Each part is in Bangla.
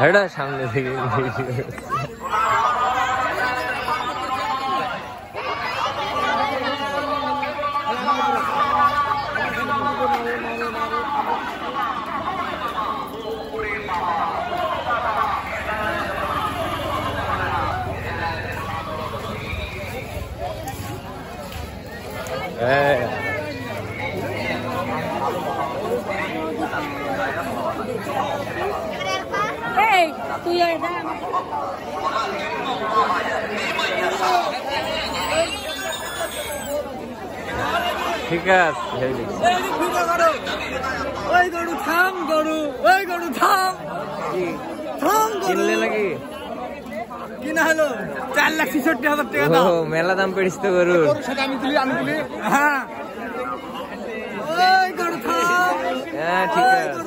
হেডা সামনে থেকে ঠিক আছে কিনলে নাকি কিনা হলো 4,66,000 টাকা। মেলা দাম পেড়িস তো গরুর। হ্যাঁ ঠিক আছে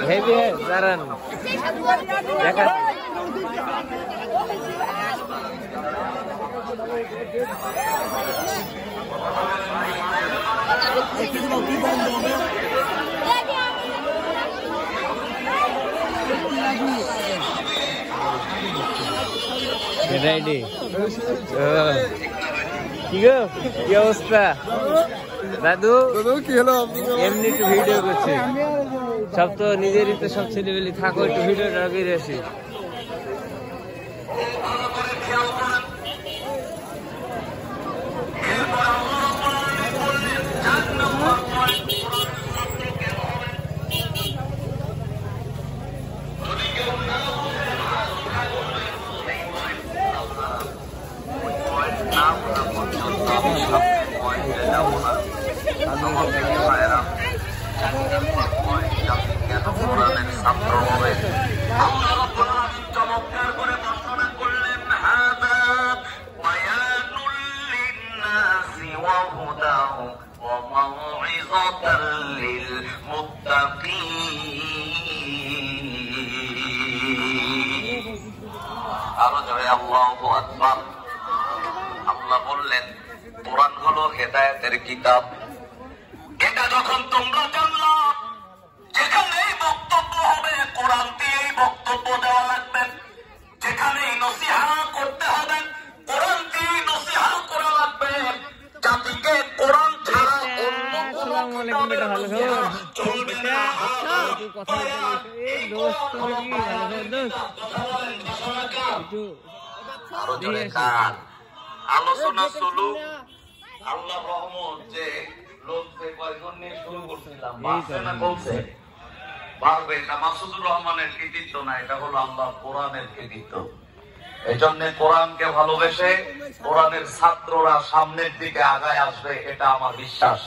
হেভি है দাঁড়ান দেখা রেডি কি গো কি অবস্থা দাদু কি হলো এমনি একটু ভিডিও করছি সব তো নিজেরই তো সব ছেলেবেলি থাকো একটু ভিডিওটা বেরিয়ে আসি আল্লাহ বললেন কোরআন হলো হেদায়েতের কিতাব। এটা যখন তোমরা জানলা যেখানেই বক্তব্য হবে কোরআন দিয়েই বক্তব্য দেওয়া লাগবে, যেখানেই নসিহা করতে হবে কোরআন দিয়েই নসিহা করা লাগবে। জাতিকে কোরআন ছাড়া অন্য কোনো কিতাবের নসিহা চলবে না। আলোচনা চলুক। আল্লাহ রহমত যে লোক যে কয়জন নিয়ে শুরু করছিলাম বলছে পারবে, এটা মাসুদুর রহমানের কৃতিত্ব না, এটা হলো আল্লাহ কোরআনের কৃতিত্ব। এই জন্য কোরআনকে ভালোবেসে কোরআনের ছাত্ররা সামনের দিকে আগায় আসবে, এটা আমার বিশ্বাস।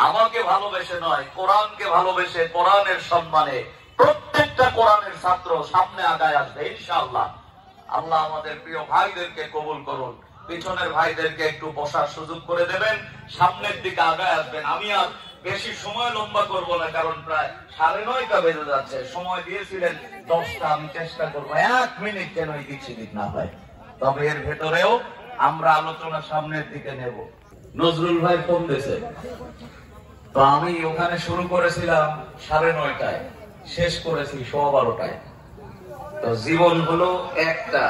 আমাকে ভালোবেসে নয়, কোরআনকে ভালোবেসে কোরআনের সম্মানে প্রত্যেকটা কোরআনের ছাত্র সামনে আগায় আসবে ইনশাআল্লাহ। আল্লাহ আমাদের প্রিয় ভাইদেরকে কবুল করুন, পিছনের ভাইদেরকে একটু বসার সুযোগ করে দেবেন, সামনের দিকে আগায় আসবেন। আমি আর বেশি সময় লম্বা করবো না, কারণ প্রায় 9:30 বেজে যাচ্ছে। সময় দিয়েছিলেন 10টা, আমি চেষ্টা করবো 1 মিনিট যেন দিক না হয়। তবে এর ভেতরেও আমরা আলোচনা সামনের দিকে নেব। নজরুল ভাই ফোন দিয়েছে, তো আমি ওখানে শুরু করেছিলাম 9:30, শেষ করেছি 12:15। তো জীবন হলো একটা,